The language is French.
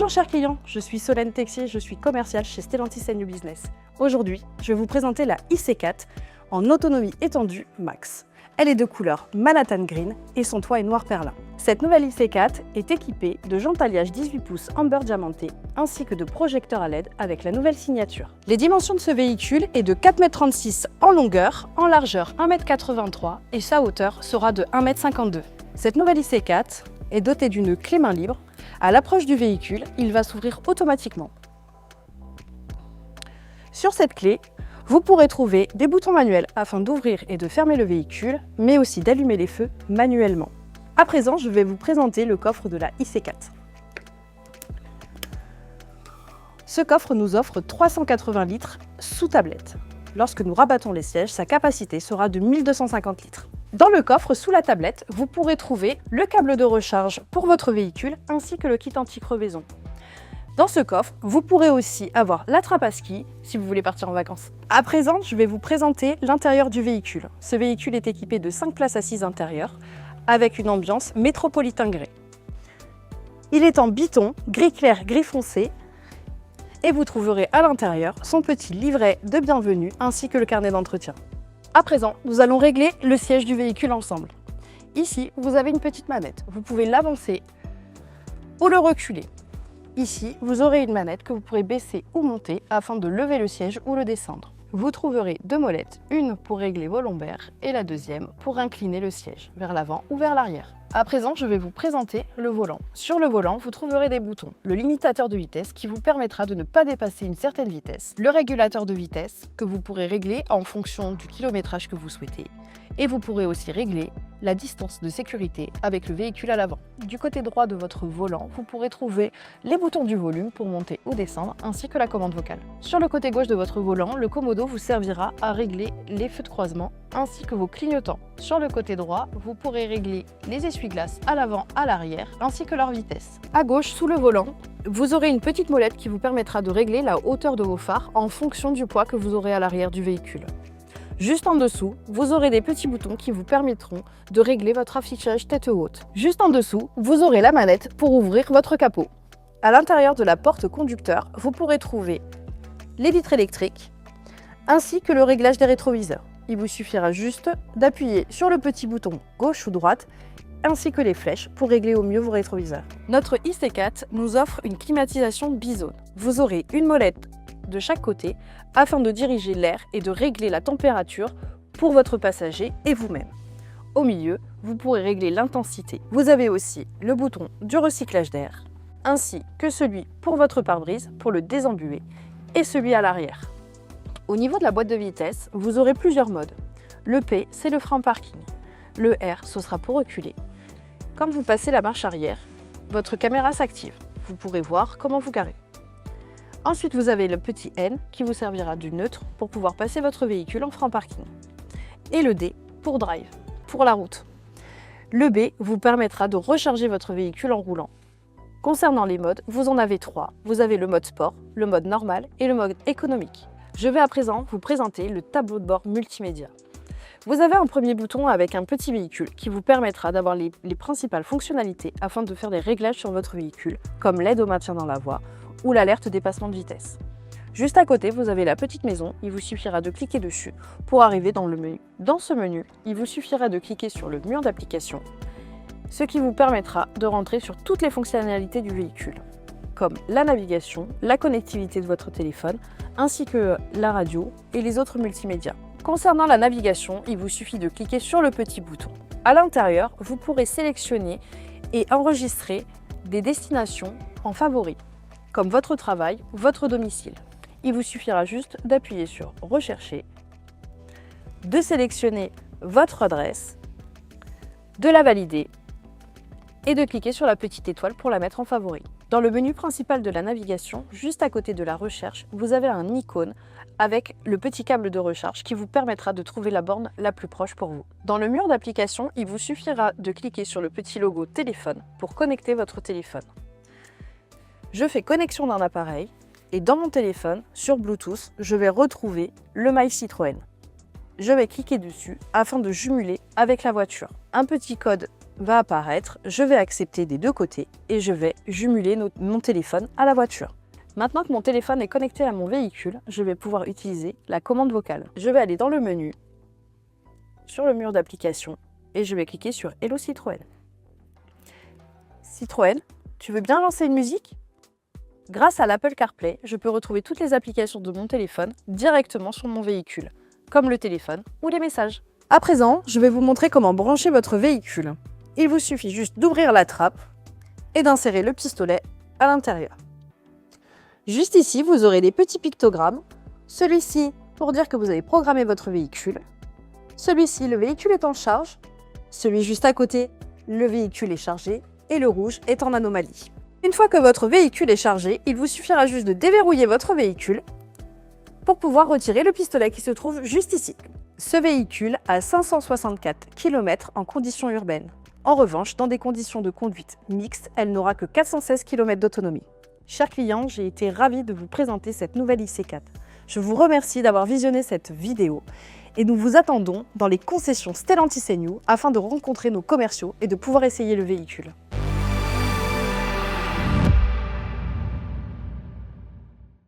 Bonjour chers clients, je suis Solène Texier, je suis commerciale chez Stellantis New Business. Aujourd'hui, je vais vous présenter la IC4 en autonomie étendue Max. Elle est de couleur Manhattan Green et son toit est noir perlin. Cette nouvelle IC4 est équipée de jantes alliage 18 pouces amber diamanté ainsi que de projecteurs à LED avec la nouvelle signature. Les dimensions de ce véhicule est de 4,36 m en longueur, en largeur 1,83 m et sa hauteur sera de 1,52 m. Cette nouvelle IC4 est dotée d'une clé main libre. À l'approche du véhicule, il va s'ouvrir automatiquement. Sur cette clé, vous pourrez trouver des boutons manuels afin d'ouvrir et de fermer le véhicule, mais aussi d'allumer les feux manuellement. À présent, je vais vous présenter le coffre de la IC4. Ce coffre nous offre 380 litres sous tablette. Lorsque nous rabattons les sièges, sa capacité sera de 1250 litres. Dans le coffre, sous la tablette, vous pourrez trouver le câble de recharge pour votre véhicule ainsi que le kit anti-crevaison. Dans ce coffre, vous pourrez aussi avoir la trappe à ski si vous voulez partir en vacances. À présent, je vais vous présenter l'intérieur du véhicule. Ce véhicule est équipé de 5 places assises intérieures avec une ambiance métropolitain grey. Il est en biton, gris clair, gris foncé et vous trouverez à l'intérieur son petit livret de bienvenue ainsi que le carnet d'entretien. À présent, nous allons régler le siège du véhicule ensemble. Ici, vous avez une petite manette. Vous pouvez l'avancer ou le reculer. Ici, vous aurez une manette que vous pourrez baisser ou monter afin de lever le siège ou le descendre. Vous trouverez deux molettes, une pour régler vos lombaires et la deuxième pour incliner le siège vers l'avant ou vers l'arrière. À présent, je vais vous présenter le volant. Sur le volant, vous trouverez des boutons. Le limitateur de vitesse qui vous permettra de ne pas dépasser une certaine vitesse. Le régulateur de vitesse que vous pourrez régler en fonction du kilométrage que vous souhaitez. Et vous pourrez aussi régler la distance de sécurité avec le véhicule à l'avant. Du côté droit de votre volant, vous pourrez trouver les boutons du volume pour monter ou descendre, ainsi que la commande vocale. Sur le côté gauche de votre volant, le commodo vous servira à régler les feux de croisement ainsi que vos clignotants. Sur le côté droit, vous pourrez régler les essuie-glaces à l'avant, à l'arrière, ainsi que leur vitesse. À gauche, sous le volant, vous aurez une petite molette qui vous permettra de régler la hauteur de vos phares en fonction du poids que vous aurez à l'arrière du véhicule. Juste en dessous, vous aurez des petits boutons qui vous permettront de régler votre affichage tête haute. Juste en dessous, vous aurez la manette pour ouvrir votre capot. À l'intérieur de la porte conducteur, vous pourrez trouver les vitres électriques ainsi que le réglage des rétroviseurs. Il vous suffira juste d'appuyer sur le petit bouton gauche ou droite ainsi que les flèches pour régler au mieux vos rétroviseurs. Notre IC4 nous offre une climatisation bizone. Vous aurez une molette de chaque côté afin de diriger l'air et de régler la température pour votre passager et vous-même. Au milieu, vous pourrez régler l'intensité. Vous avez aussi le bouton du recyclage d'air, ainsi que celui pour votre pare-brise pour le désembuer et celui à l'arrière. Au niveau de la boîte de vitesse, vous aurez plusieurs modes. Le P, c'est le frein parking. Le R, ce sera pour reculer. Quand vous passez la marche arrière, votre caméra s'active. Vous pourrez voir comment vous garez. Ensuite, vous avez le petit N qui vous servira du neutre pour pouvoir passer votre véhicule en frein parking. Et le D pour drive, pour la route. Le B vous permettra de recharger votre véhicule en roulant. Concernant les modes, vous en avez trois. Vous avez le mode sport, le mode normal et le mode économique. Je vais à présent vous présenter le tableau de bord multimédia. Vous avez un premier bouton avec un petit véhicule qui vous permettra d'avoir les principales fonctionnalités afin de faire des réglages sur votre véhicule, comme l'aide au maintien dans la voie ou l'alerte dépassement de vitesse. Juste à côté, vous avez la petite maison, il vous suffira de cliquer dessus pour arriver dans le menu. Dans ce menu, il vous suffira de cliquer sur le mur d'application, ce qui vous permettra de rentrer sur toutes les fonctionnalités du véhicule, comme la navigation, la connectivité de votre téléphone, ainsi que la radio et les autres multimédias. Concernant la navigation, il vous suffit de cliquer sur le petit bouton. À l'intérieur, vous pourrez sélectionner et enregistrer des destinations en favoris, comme votre travail ou votre domicile. Il vous suffira juste d'appuyer sur « Rechercher », de sélectionner votre adresse, de la valider et de cliquer sur la petite étoile pour la mettre en favori. Dans le menu principal de la navigation, juste à côté de la recherche, vous avez un icône avec le petit câble de recharge qui vous permettra de trouver la borne la plus proche pour vous. Dans le mur d'application, il vous suffira de cliquer sur le petit logo téléphone pour connecter votre téléphone. Je fais connexion d'un appareil et dans mon téléphone, sur Bluetooth, je vais retrouver le My Citroën. Je vais cliquer dessus afin de jumeler avec la voiture. Un petit code va apparaître, je vais accepter des deux côtés et je vais jumeler mon téléphone à la voiture. Maintenant que mon téléphone est connecté à mon véhicule, je vais pouvoir utiliser la commande vocale. Je vais aller dans le menu, sur le mur d'application et je vais cliquer sur Hello Citroën. Citroën, tu veux bien lancer une musique ? Grâce à l'Apple CarPlay, je peux retrouver toutes les applications de mon téléphone directement sur mon véhicule, comme le téléphone ou les messages. À présent, je vais vous montrer comment brancher votre véhicule. Il vous suffit juste d'ouvrir la trappe et d'insérer le pistolet à l'intérieur. Juste ici, vous aurez des petits pictogrammes. Celui-ci pour dire que vous avez programmé votre véhicule. Celui-ci, le véhicule est en charge. Celui juste à côté, le véhicule est chargé. Et le rouge est en anomalie. Une fois que votre véhicule est chargé, il vous suffira juste de déverrouiller votre véhicule pour pouvoir retirer le pistolet qui se trouve juste ici. Ce véhicule a 564 km en conditions urbaines. En revanche, dans des conditions de conduite mixte, elle n'aura que 416 km d'autonomie. Chers clients, j'ai été ravie de vous présenter cette nouvelle XC4. Je vous remercie d'avoir visionné cette vidéo et nous vous attendons dans les concessions Stellantis et New afin de rencontrer nos commerciaux et de pouvoir essayer le véhicule.